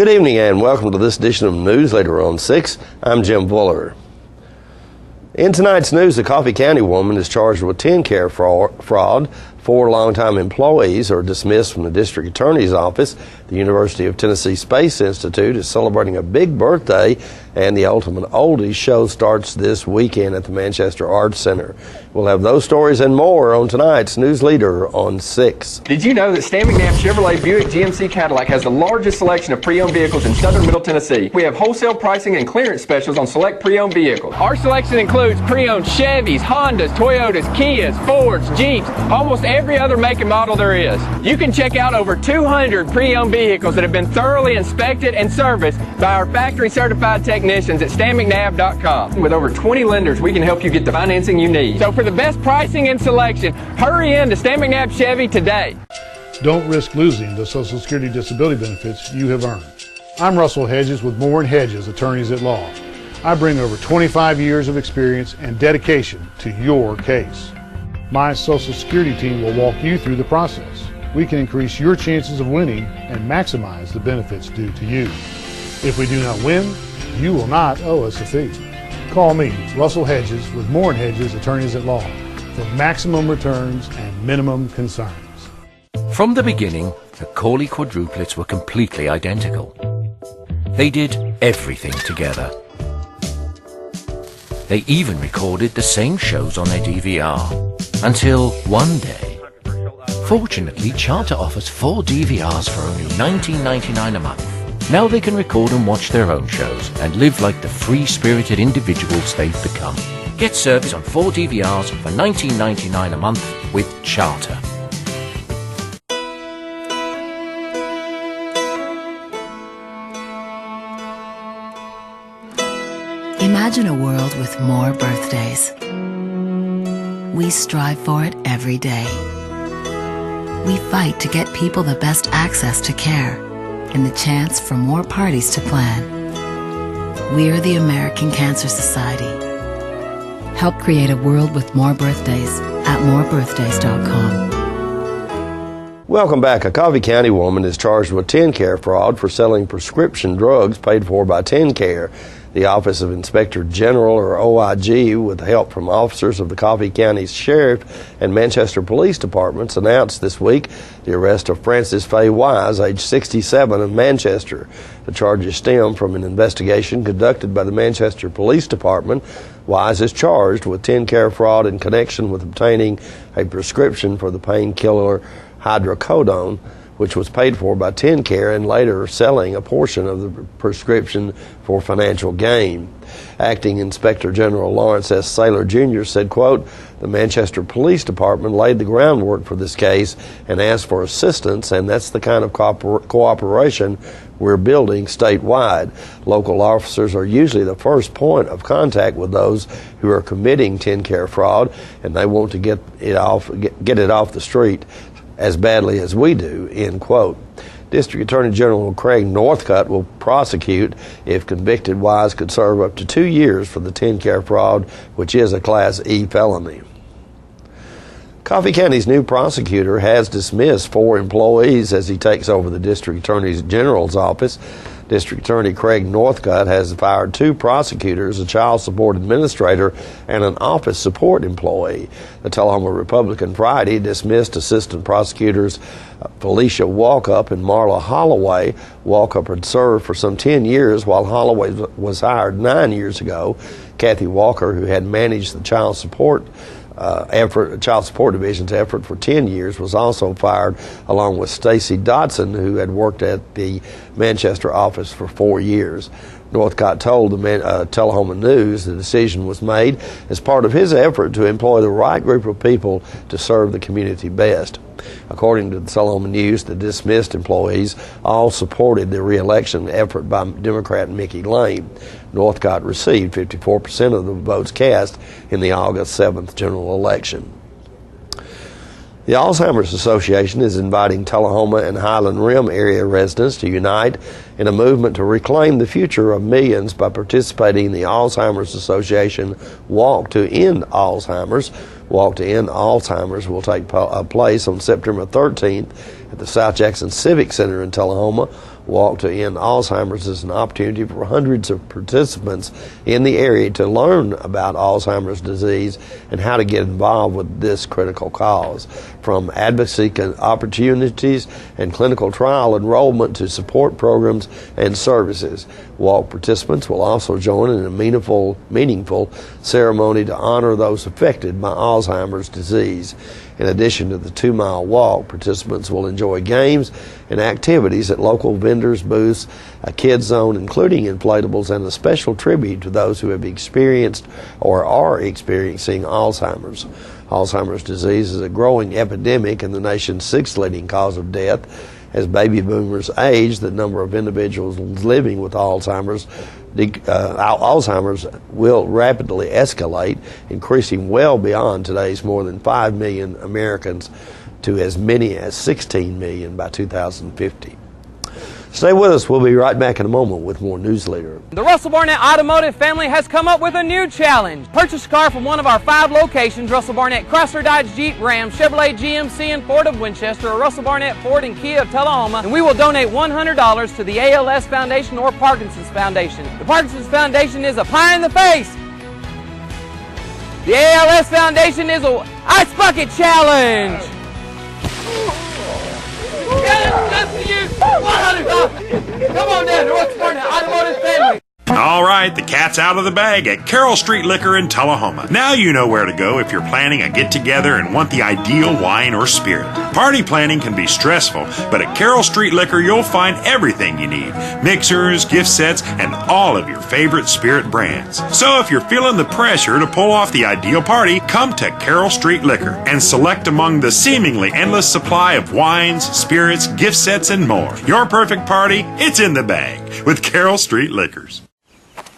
Good evening and welcome to this edition of Newsleader on 6. I'm Jim Fuller. In tonight's news, a Coffee County woman is charged with TennCare fraud. 4 longtime employees are dismissed from the district attorney's office. The University of Tennessee Space Institute is celebrating a big birthday, and the Ultimate Oldies show starts this weekend at the Manchester Arts Center. We'll have those stories and more on tonight's Newsleader on 6. Did you know that Stan McNabb Chevrolet Buick GMC Cadillac has the largest selection of pre-owned vehicles in southern Middle Tennessee? We have wholesale pricing and clearance specials on select pre-owned vehicles. Our selection includes pre-owned Chevys, Hondas, Toyotas, Kias, Fords, Jeeps, almost every other make and model there is. You can check out over 200 pre-owned vehicles that have been thoroughly inspected and serviced by our factory certified technicians at stanmcnabb.com. With over 20 lenders, we can help you get the financing you need. So for the best pricing and selection, hurry in to Stan McNabb Chevy today. Don't risk losing the Social Security disability benefits you have earned. I'm Russell Hedges with Moore & Hedges, attorneys at law. I bring over 25 years of experience and dedication to your case. My Social Security team will walk you through the process. We can increase your chances of winning and maximize the benefits due to you. If we do not win, you will not owe us a fee. Call me, Russell Hedges, with Moore & Hedges, attorneys at law, for maximum returns and minimum concerns. From the beginning, the Corley quadruplets were completely identical. They did everything together. They even recorded the same shows on their DVR. Until one day. Fortunately, Charter offers 4 DVRs for only $19.99 a month. Now they can record and watch their own shows and live like the free-spirited individuals they've become. Get service on 4 DVRs for $19.99 a month with Charter. Imagine a world with more birthdays. We strive for it every day. We fight to get people the best access to care and the chance for more parties to plan. We're the American Cancer Society. Help create a world with more birthdays at morebirthdays.com. Welcome back. A Coffee County woman is charged with TennCare fraud for selling prescription drugs paid for by TennCare. The Office of Inspector General, or OIG, with help from officers of the Coffee County Sheriff and Manchester Police Departments, announced this week the arrest of Frances Faye Wise, age 67, of Manchester. The charges stem from an investigation conducted by the Manchester Police Department. Wise is charged with TennCare fraud in connection with obtaining a prescription for the painkiller hydrocodone, which was paid for by TennCare, and later selling a portion of the prescription for financial gain. Acting Inspector General Lawrence S. Saylor Jr. said, quote, "The Manchester Police Department laid the groundwork for this case and asked for assistance, and that's the kind of cooperation we're building statewide. Local officers are usually the first point of contact with those who are committing TennCare fraud, and they want to get it off the street as badly as we do," end quote. District Attorney General Craig Northcutt will prosecute. If convicted, Wise could serve up to 2 years for the TennCare fraud, which is a Class E felony. Coffee County's new prosecutor has dismissed 4 employees as he takes over the District Attorney General's office. District Attorney Craig Northcutt has fired 2 prosecutors, a child support administrator, and an office support employee. The Tullahoma Republican Friday dismissed Assistant Prosecutors Felicia Walkup and Marla Holloway. Walkup had served for some 10 years, while Holloway was hired 9 years ago. Kathy Walker, who had managed the child support division's effort for 10 years, was also fired, along with Stacy Dotson, who had worked at the Manchester office for 4 years. Northcutt told the Tullahoma News the decision was made as part of his effort to employ the right group of people to serve the community best. According to the Tullahoma News, the dismissed employees all supported the re-election effort by Democrat Mickey Lane. Northcutt received 54% of the votes cast in the August 7th general election. The Alzheimer's Association is inviting Tullahoma and Highland Rim area residents to unite in a movement to reclaim the future of millions by participating in the Alzheimer's Association Walk to End Alzheimer's. Walk to End Alzheimer's will take place on September 13th at the South Jackson Civic Center in Tullahoma. Walk to End Alzheimer's is an opportunity for hundreds of participants in the area to learn about Alzheimer's disease and how to get involved with this critical cause. From advocacy opportunities and clinical trial enrollment to support programs and services. Walk participants will also join in a meaningful ceremony to honor those affected by Alzheimer's disease. In addition to the 2-mile walk, participants will enjoy games and activities at local vendors' booths, a kids zone including inflatables, and a special tribute to those who have experienced or are experiencing Alzheimer's. Alzheimer's disease is a growing epidemic and the nation's 6th leading cause of death. As baby boomers age, the number of individuals living with Alzheimer's will rapidly escalate, increasing well beyond today's more than 5 million Americans to as many as 16 million by 2050. Stay with us. We'll be right back in a moment with more Newsleader. The Russell Barnett Automotive family has come up with a new challenge. Purchase a car from one of our 5 locations: Russell Barnett Chrysler, Dodge, Jeep, Ram, Chevrolet, GMC, and Ford of Winchester, or Russell Barnett Ford and Kia of Tullahoma, and we will donate $100 to the ALS Foundation or Parkinson's Foundation. The Parkinson's Foundation is a pie in the face. The ALS Foundation is a Ice Bucket Challenge. Come on down to Russell Barnett Automotive family. All right, the cat's out of the bag at Carroll Street Liquor in Tullahoma. Now you know where to go if you're planning a get-together and want the ideal wine or spirit. Party planning can be stressful, but at Carroll Street Liquor you'll find everything you need. Mixers, gift sets, and all of your favorite spirit brands. So if you're feeling the pressure to pull off the ideal party, come to Carroll Street Liquor and select among the seemingly endless supply of wines, spirits, gift sets, and more. Your perfect party, it's in the bag with Carroll Street Liquors.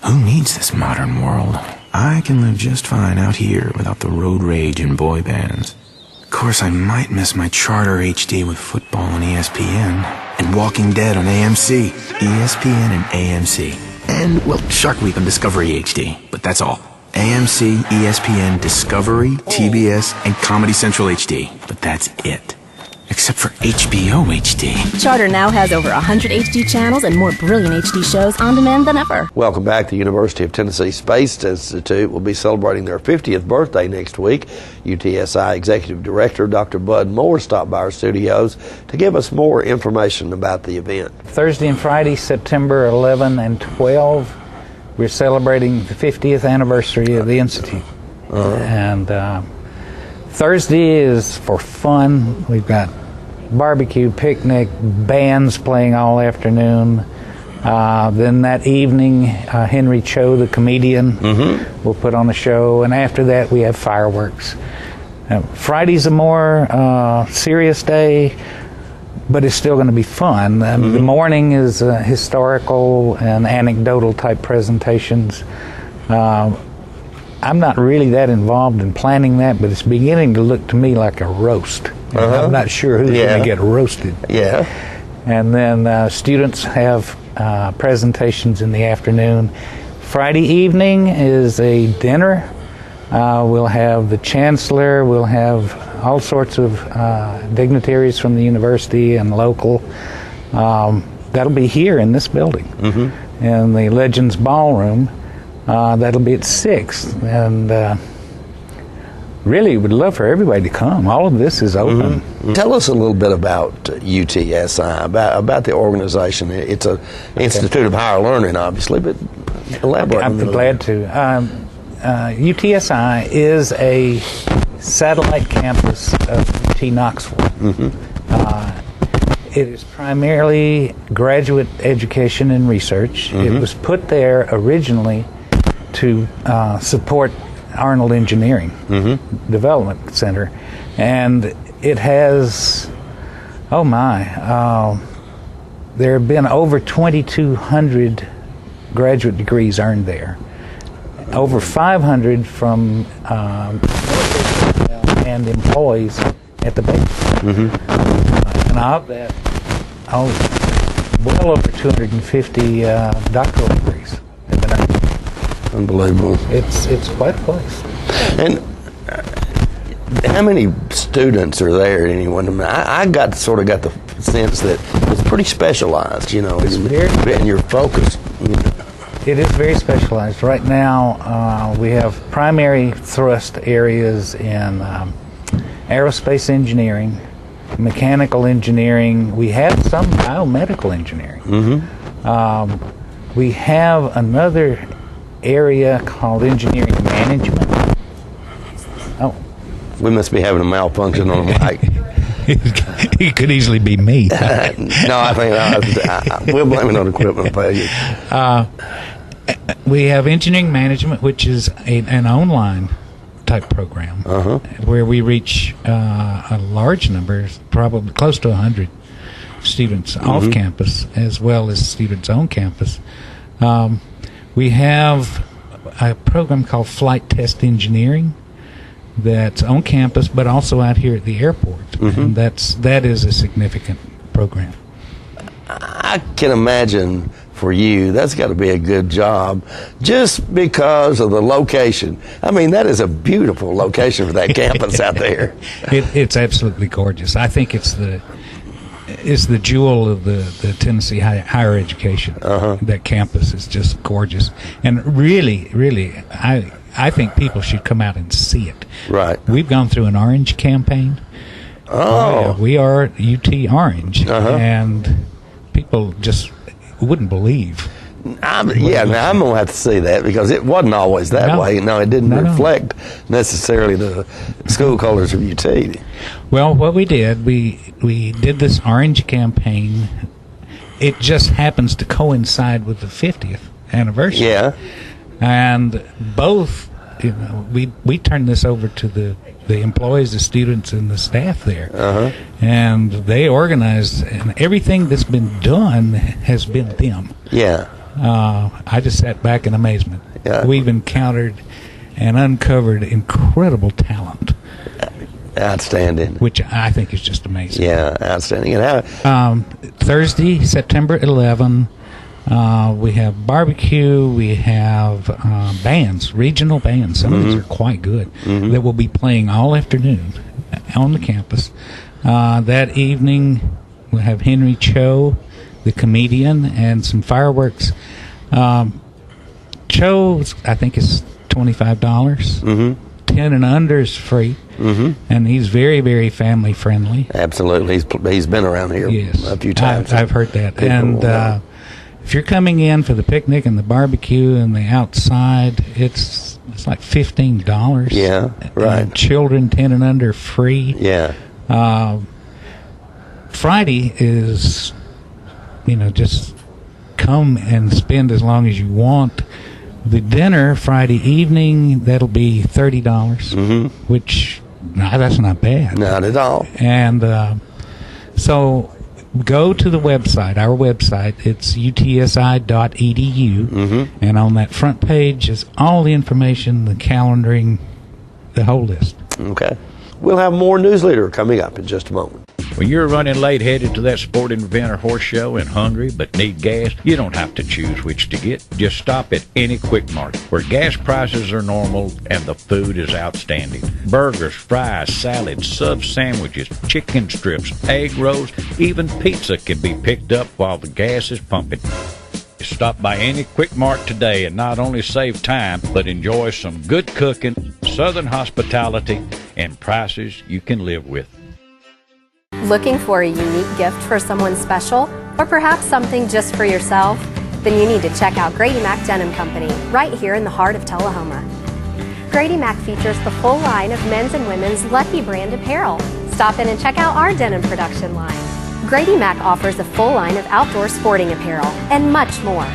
Who needs this modern world? I can live just fine out here without the road rage and boy bands. Of course, I might miss my Charter HD with football on ESPN and Walking Dead on AMC. ESPN and AMC. And, well, Shark Week on Discovery HD. But that's all. AMC, ESPN, Discovery, TBS, and Comedy Central HD. But that's it. Except for HBO HD. Charter now has over 100 HD channels and more brilliant HD shows on demand than ever. Welcome back. The University of Tennessee Space Institute will be celebrating their 50th birthday next week. UTSI Executive Director Dr. Bud Moore stopped by our studios to give us more information about the event. Thursday and Friday, September 11 and 12, we're celebrating the 50th anniversary of the Institute. And Thursday is for fun. We've got barbecue, picnic, bands playing all afternoon. Then that evening, Henry Cho, the comedian, will put on a show. And after that, we have fireworks. Friday's a more serious day, but it's still going to be fun. The morning is historical and anecdotal type presentations. I'm not really that involved in planning that, but it's beginning to look to me like a roast. I'm not sure who's going to get roasted. And then students have presentations in the afternoon. Friday evening is a dinner. We'll have the chancellor. We'll have all sorts of dignitaries from the university and local. That'll be here in this building, in the Legends Ballroom. That'll be at 6, and really would love for everybody to come. All of this is open. Tell us a little bit about UTSI, about the organization. It's an Institute of Higher Learning, obviously, but elaborate. I'm glad to. UTSI is a satellite campus of UT Knoxville. It is primarily graduate education and research. It was put there originally to support Arnold Engineering Development Center, and it has, there have been over 2,200 graduate degrees earned there, over 500 from and employees at the base. And of that, well over 250 doctoral degrees have been earned. Unbelievable. It's quite a place. And how many students are there? Anyone? I got the sense that it's pretty specialized, you know, It's and you're focused. It is very specialized. Right now, we have primary thrust areas in aerospace engineering, mechanical engineering. We have some biomedical engineering. We have another area called engineering management. Oh. We must be having a malfunction on the mic. It could easily be me. No, I think we'll blame it on equipment failure. We have engineering management, which is an online type program where we reach a large number, probably close to 100 students off campus as well as students on campus. We have a program called Flight Test Engineering that's on campus, but also out here at the airport, and that is a significant program. I can imagine for you that's got to be a good job, just because of the location. I mean, that is a beautiful location for that campus out there. It's absolutely gorgeous. I think it's the jewel of the Tennessee higher education. That campus is just gorgeous, and really, I think people should come out and see it. Right. We've gone through an orange campaign. Yeah, we are UT Orange, and people just wouldn't believe. I'm going to have to see that, because it wasn't always that way. No, it didn't reflect necessarily the school colors of UT. Well, what we did, we did this orange campaign. It just happens to coincide with the 50th anniversary. Yeah. And both, we turned this over to the employees, the students, and the staff there. And they organized, and everything that's been done has been them. Yeah. I just sat back in amazement. Yeah. We've encountered and uncovered incredible talent. Outstanding. Which I think is just amazing. Yeah, outstanding. And Thursday, September 11, we have barbecue, we have bands, regional bands. Some of these are quite good, that will be playing all afternoon on the campus. That evening, we'll have Henry Cho, the comedian, and some fireworks. Cho, I think, is $25. 10 and under is free, and he's very, very family friendly. Absolutely, he's been around here a few times. I've heard that. And if you're coming in for the picnic and the barbecue and the outside, it's like $15. Yeah, right. And children 10 and under free. Yeah. Friday is, just come and spend as long as you want. The dinner Friday evening, that'll be $30, which that's not bad. Not at all. And so go to the website, our website. It's utsi.edu, and on that front page is all the information, the calendaring, the whole list. Okay. We'll have more Newsleader coming up in just a moment. When you're running late headed to that sporting event or horse show and hungry but need gas, you don't have to choose which to get. Just stop at any Quick Mart, where gas prices are normal and the food is outstanding. Burgers, fries, salads, sub sandwiches, chicken strips, egg rolls, even pizza can be picked up while the gas is pumping. Stop by any Quick Mart today and not only save time, but enjoy some good cooking, southern hospitality, and prices you can live with. Looking for a unique gift for someone special, or perhaps something just for yourself? Then you need to check out Grady Mac Denim Company, right here in the heart of Tullahoma. Grady Mac features the full line of men's and women's Lucky brand apparel. Stop in and check out our denim production line. Grady Mac offers a full line of outdoor sporting apparel and much more.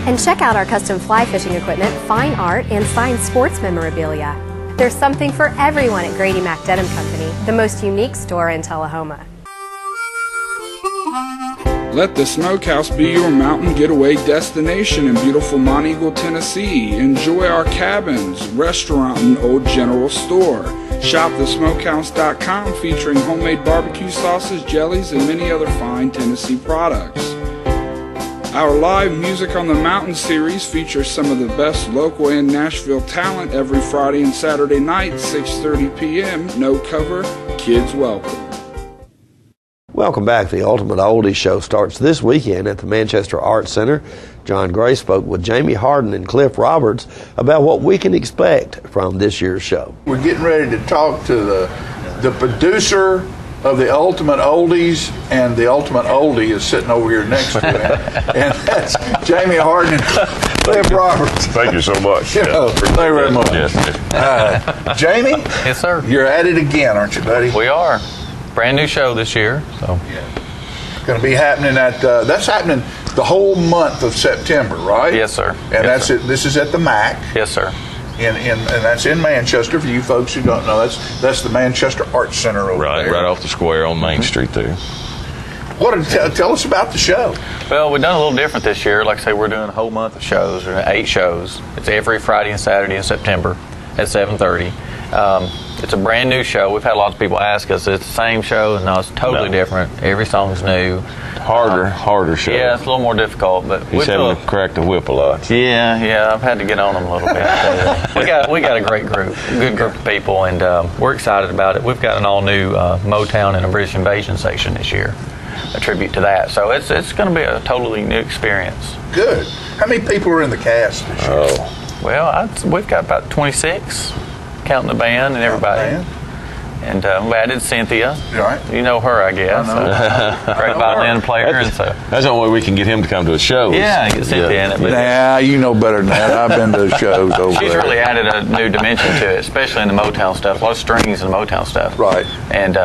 And check out our custom fly fishing equipment, fine art, and signed sports memorabilia. There's something for everyone at Grady Mac Denim Company, the most unique store in Tullahoma. Let the Smokehouse be your mountain getaway destination in beautiful Monteagle, Tennessee. Enjoy our cabins, restaurant, and old general store. Shop thesmokehouse.com, featuring homemade barbecue sauces, jellies, and many other fine Tennessee products. Our live Music on the Mountain series features some of the best local and Nashville talent every Friday and Saturday night, 6:30 p.m. No cover, kids welcome. Welcome back. The Ultimate Oldies Show starts this weekend at the Manchester Arts Center. John Gray spoke with Jamie Harden and Cliff Roberts about what we can expect from this year's show. We're getting ready to talk to the producer of the Ultimate Oldies, and the Ultimate Oldie is sitting over here next to him, and that's Jamie Harden and Cliff Roberts. Thank you so much. Thank you very much. Yes. Jamie? Yes, sir. You're at it again, aren't you, buddy? We are. Brand new show this year. So. It's going to be happening that's happening the whole month of September, right? Yes, sir. And that's it. This is at the MAC. Yes, sir. And that's in Manchester. For you folks who don't know, that's the Manchester Arts Center over there. Right off the square on Main Street there. Tell us about the show. Well, we've done a little different this year. Like I say, we're doing a whole month of shows, or 8 shows. It's every Friday and Saturday in September at 7:30. It's a brand new show. We've had a lot of people ask us, it's the same show? No, it's totally different. Every song's new. Harder show. Yeah, it's a little more difficult, but he's having to crack the whip a lot. Yeah, I've had to get on them a little bit. We got a great group, a good group of people, and we're excited about it. We've got an all-new Motown and a British Invasion section this year, a tribute to that. So it's going to be a totally new experience. Good. How many people are in the cast this year? Well, we've got about 26, counting the band and everybody. And we added Cynthia. Right. You know her, I guess. Great violin player. That's the only way we can get him to come to a show. Yeah, get Cynthia in it. Nah, you know better than that. I've been to shows over She's there. really added a new dimension to it, especially in the Motown stuff. A lot of strings in the Motown stuff. Right. And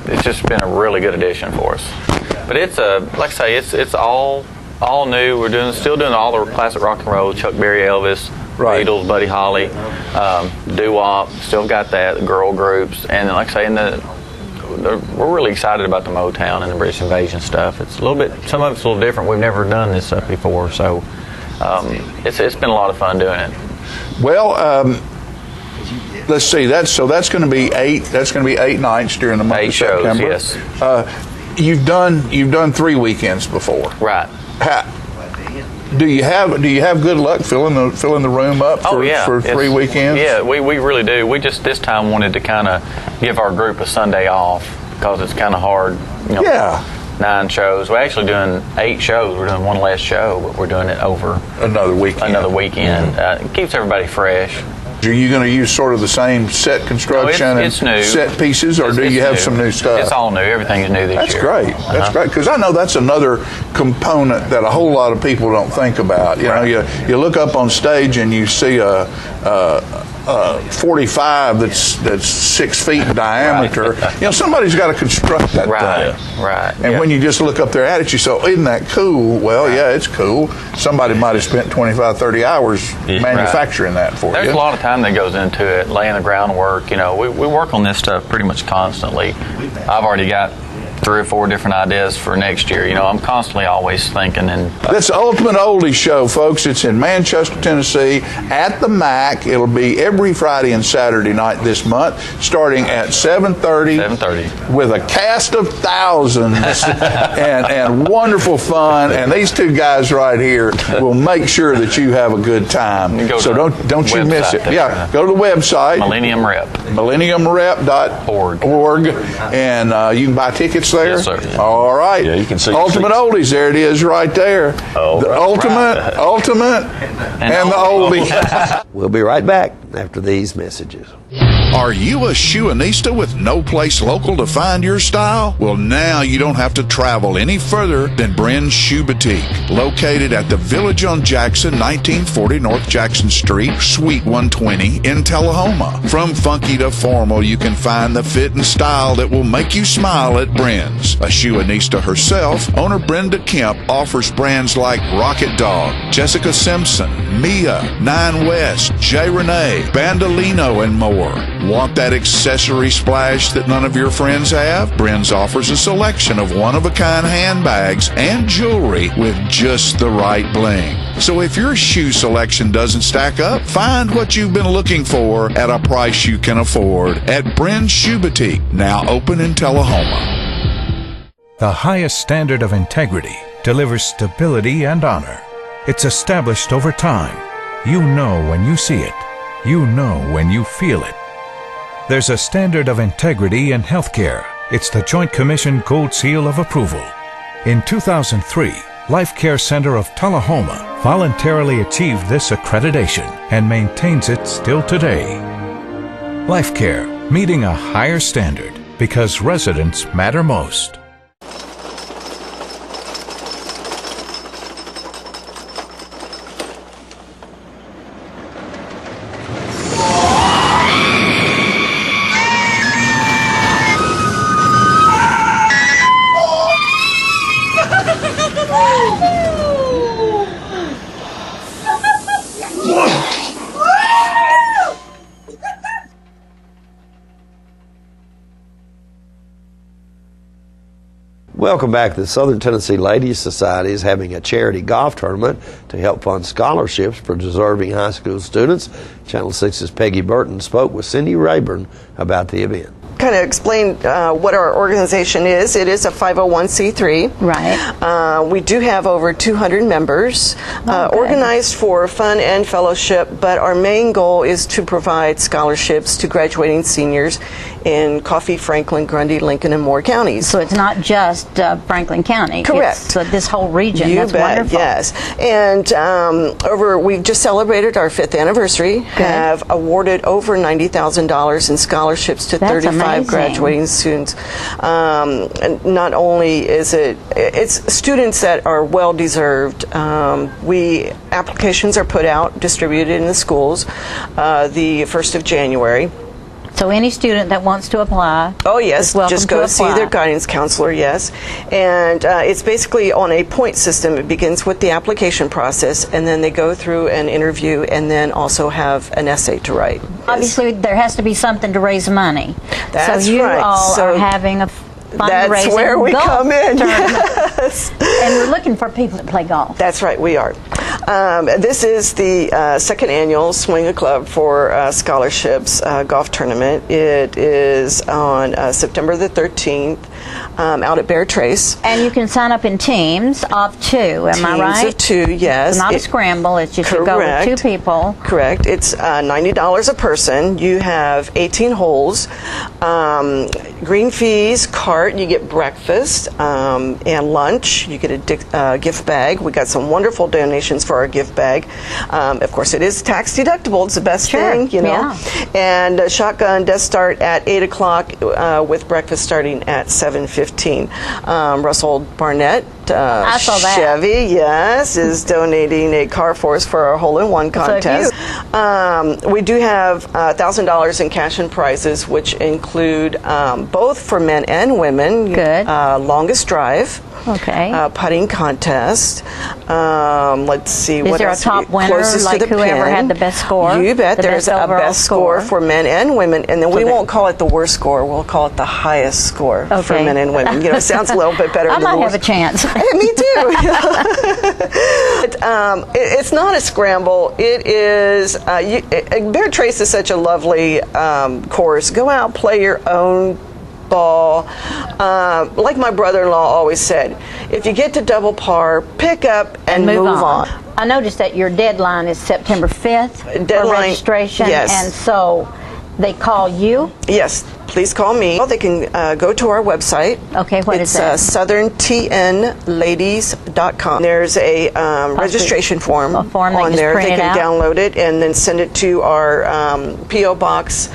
it's just been a really good addition for us. But it's like I say, it's all new. We're still doing all the classic rock and roll, Chuck Berry, Elvis. Right. Beatles, Buddy Holly, doo-wop, still got that, the girl groups, and like I say, we're really excited about the Motown and the British Invasion stuff. It's a little bit, some of it's a little different. We've never done this stuff before, so it's been a lot of fun doing it. Well, let's see. That's going to be 8. That's going to be 8 nights during the month of September. Yes. You've done 3 weekends before. Right. Do you have good luck filling the room up for 3 weekends? Yeah, we really do. We just this time wanted to kind of give our group a Sunday off because it's kind of hard. 9 shows. We're actually doing 8 shows. We're doing one less show, but we're doing it over another weekend. It keeps everybody fresh. Are you going to use sort of the same set construction it's and new. Set pieces, or do you have some new stuff? It's all new. Everything is new this year. That's great. That's great, because I know that's another component that a whole lot of people don't think about. You know, you look up on stage and you see a 45 that's 6 feet in diameter. You know, somebody's got to construct that thing. Right. And when you just look up there at it, you say, "Oh, isn't that cool?" Well, yeah, it's cool. Somebody might have spent 25, 30 hours manufacturing that for you. There's a lot of time that goes into it, laying the groundwork. You know, we work on this stuff pretty much constantly. I've already got 3 or 4 different ideas for next year. You know, I'm constantly always thinking. And this Ultimate Oldies Show, folks, it's in Manchester, Tennessee, at the MAC. It'll be every Friday and Saturday night this month, starting at 7:30. With a cast of thousands and wonderful fun. And these 2 guys right here will make sure that you have a good time. So don't you miss it. Yeah, go to the website. Millennium Rep. MillenniumRep.org. And you can buy tickets there. Yes, sir. All right. Yeah, you can see Ultimate Oldies. There it is, right there. Oh, the ultimate, and the oldie. We'll be right back after these messages. Are you a shoeanista with no place local to find your style? Well, now you don't have to travel any further than Bren's Shoe Boutique, located at the Village on Jackson, 1940 North Jackson Street, Suite 120 in Tullahoma. From funky to formal, you can find the fit and style that will make you smile at Bren's. A shoeanista herself, owner Brenda Kemp offers brands like Rocket Dog, Jessica Simpson, Mia, Nine West, J. Renee, Bandolino, and more. Want that accessory splash that none of your friends have? Bren's offers a selection of one-of-a-kind handbags and jewelry with just the right bling. So if your shoe selection doesn't stack up, find what you've been looking for at a price you can afford at Bren's Shoe Boutique, now open in Tullahoma. The highest standard of integrity delivers stability and honor. It's established over time. You know when you see it. You know when you feel it. There's a standard of integrity in healthcare It's the Joint Commission Gold Seal of Approval. In 2003, Life Care Center of Tullahoma voluntarily achieved this accreditation and maintains it still today. Life Care, meeting a higher standard because residents matter most. Welcome back. The Southern Tennessee Ladies Society is having a charity golf tournament to help fund scholarships for deserving high school students. Channel 6's Peggy Burton spoke with Cindy Rayburn about the event. Kind of explain what our organization is. It is a 501c3. Right. We do have over 200 members, organized for fun and fellowship, but our main goal is to provide scholarships to graduating seniors in Coffee, Franklin, Grundy, Lincoln, and Moore counties. So it's not just Franklin County. Correct. It's this whole region. You That's bet, wonderful. yes. And we just celebrated our 5th anniversary, have awarded over $90,000 in scholarships to 35 graduating students. And not only is it's students that are well deserved. Applications are put out, distributed in the schools the 1st of January. So any student that wants to apply, oh yes, just go see their guidance counselor. Yes, and it's basically on a point system. It begins with the application process, and then they go through an interview, and then also have an essay to write. Obviously, there has to be something to raise money. That's so you right. all So are having a fundraising. That's where we golf come in. Yes. And we're looking for people that play golf. That's right, we are. This is the second annual Swing a Club for Scholarships golf tournament. It is on September the 13th out at Bear Trace. And you can sign up in teams of 2, am I right? Teams of 2, yes. It's not a scramble, it's just you go with 2 people. Correct. It's $90 a person. You have 18 holes. Green fees, cart, you get breakfast and lunch. You get a gift bag. We got some wonderful donations for our gift bag. Of course, it is tax deductible. It's the best thing, you know. Yeah. And shotgun does start at 8 o'clock with breakfast starting at 7:15. Russell Barnett, I saw that. Chevy, yes, is donating a car for us for our hole-in-one contest. We do have $1,000 in cash and prizes, which include both for men and women. Good. Longest drive. Okay. Putting contest. Let's see. Is there a top winner, like whoever had the best score? You bet. There's a best score for men and women, and then we won't call it the worst score. We'll call it the highest score for men and women. You know, it sounds a little bit better. I than might the worst. have a chance. Me too. But, it's not a scramble. It is. Bear Trace is such a lovely course. Go out, play your own ball. Like my brother-in-law always said, if you get to double par, pick up and move on. I noticed that your deadline is September 5th for registration, yes. And so they call you? Yes, please call me. They can go to our website. Okay, what is that? It's southerntnladies.com. There's a registration form on there. They can download it and then send it to our P.O. Box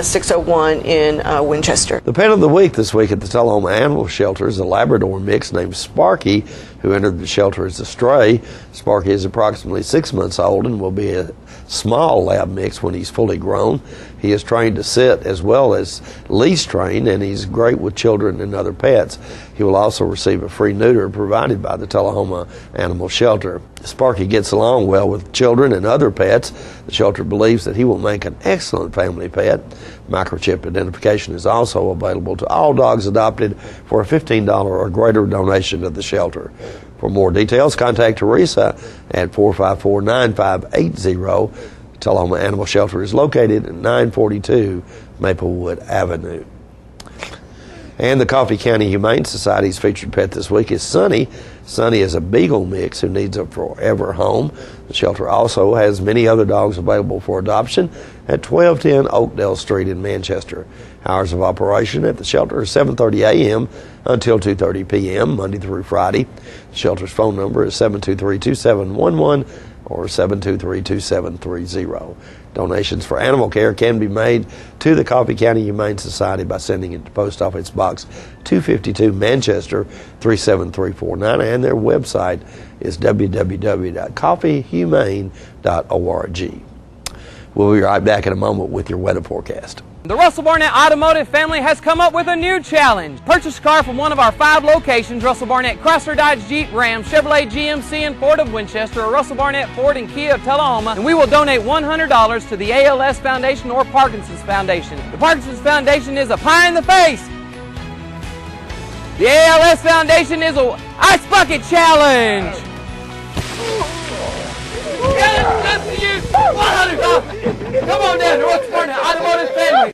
601 in Winchester. The pet of the week this week at the Tullahoma Animal Shelter is a Labrador mix named Sparky, who entered the shelter as a stray. Sparky is approximately 6 months old and will be a small lab mix when he's fully grown. He is trained to sit as well as leash trained, and he's great with children and other pets. He will also receive a free neuter provided by the Tullahoma Animal Shelter. Sparky gets along well with children and other pets. The shelter believes that he will make an excellent family pet. Microchip identification is also available to all dogs adopted for a $15 or greater donation to the shelter. For more details, contact Teresa at 454-9580. Tullahoma Animal Shelter is located at 942 Maplewood Avenue. And the Coffee County Humane Society's featured pet this week is Sunny. Sunny is a beagle mix who needs a forever home. The shelter also has many other dogs available for adoption at 1210 Oakdale Street in Manchester. Hours of operation at the shelter are 7:30 a.m. until 2:30 p.m. Monday through Friday. The shelter's phone number is 723-2711 or 723-2730. Donations for animal care can be made to the Coffee County Humane Society by sending it to Post Office Box 252, Manchester 37349, and their website is www.coffeehumane.org. We'll be right back in a moment with your weather forecast. The Russell Barnett Automotive family has come up with a new challenge. Purchase a car from one of our 5 locations: Russell Barnett, Chrysler, Dodge, Jeep, Ram, Chevrolet, GMC, and Ford of Winchester, or Russell Barnett, Ford, and Kia of Tullahoma, and we will donate $100 to the ALS Foundation or Parkinson's Foundation. The Parkinson's Foundation is a pie in the face. The ALS Foundation is a Ice Bucket Challenge. That's to you. $100. Come on down to Russell Barnett Automotive family.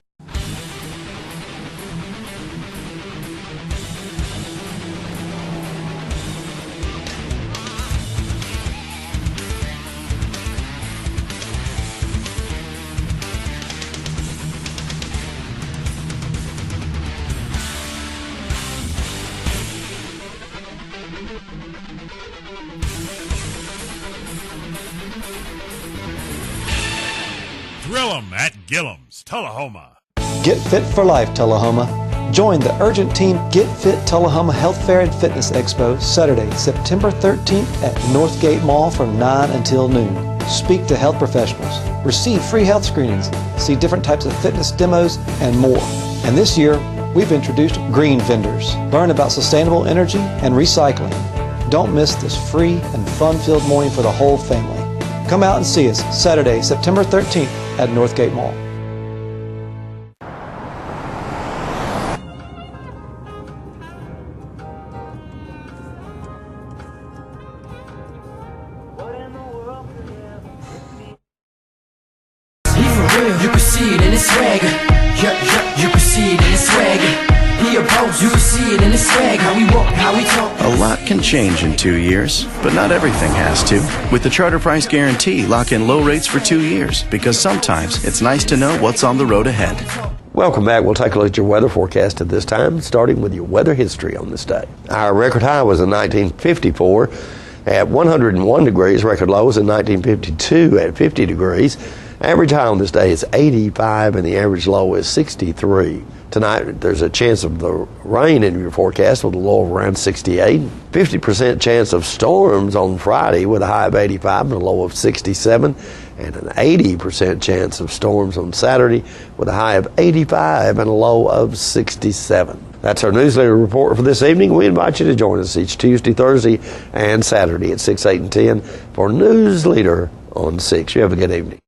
Thrill 'em at Gillum's, Tullahoma. Get Fit for Life, Tullahoma. Join the urgent team Get Fit Tullahoma Health Fair and Fitness Expo Saturday, September 13th at Northgate Mall from 9 until noon. Speak to health professionals, receive free health screenings, see different types of fitness demos, and more. And this year, we've introduced green vendors. Learn about sustainable energy and recycling. Don't miss this free and fun-filled morning for the whole family. Come out and see us Saturday, September 13th at Northgate Mall. You can see it in his swagger. You can see it in his swagger. He a boss, you can see it in his swag. How we walk, how we talk. A lot can change in 2 years, but not everything has to. With the Charter Price Guarantee, lock in low rates for 2 years, because sometimes it's nice to know what's on the road ahead. Welcome back. We'll take a look at your weather forecast at this time, starting with your weather history on this day. Our record high was in 1954 at 101 degrees. Record low was in 1952 at 50 degrees. Average high on this day is 85 and the average low is 63. Tonight, there's a chance of the rain in your forecast with a low of around 68. 50% chance of storms on Friday with a high of 85 and a low of 67. And an 80% chance of storms on Saturday with a high of 85 and a low of 67. That's our newsletter report for this evening. We invite you to join us each Tuesday, Thursday, and Saturday at 6, 8, and 10 for Newsleader on 6. You have a good evening.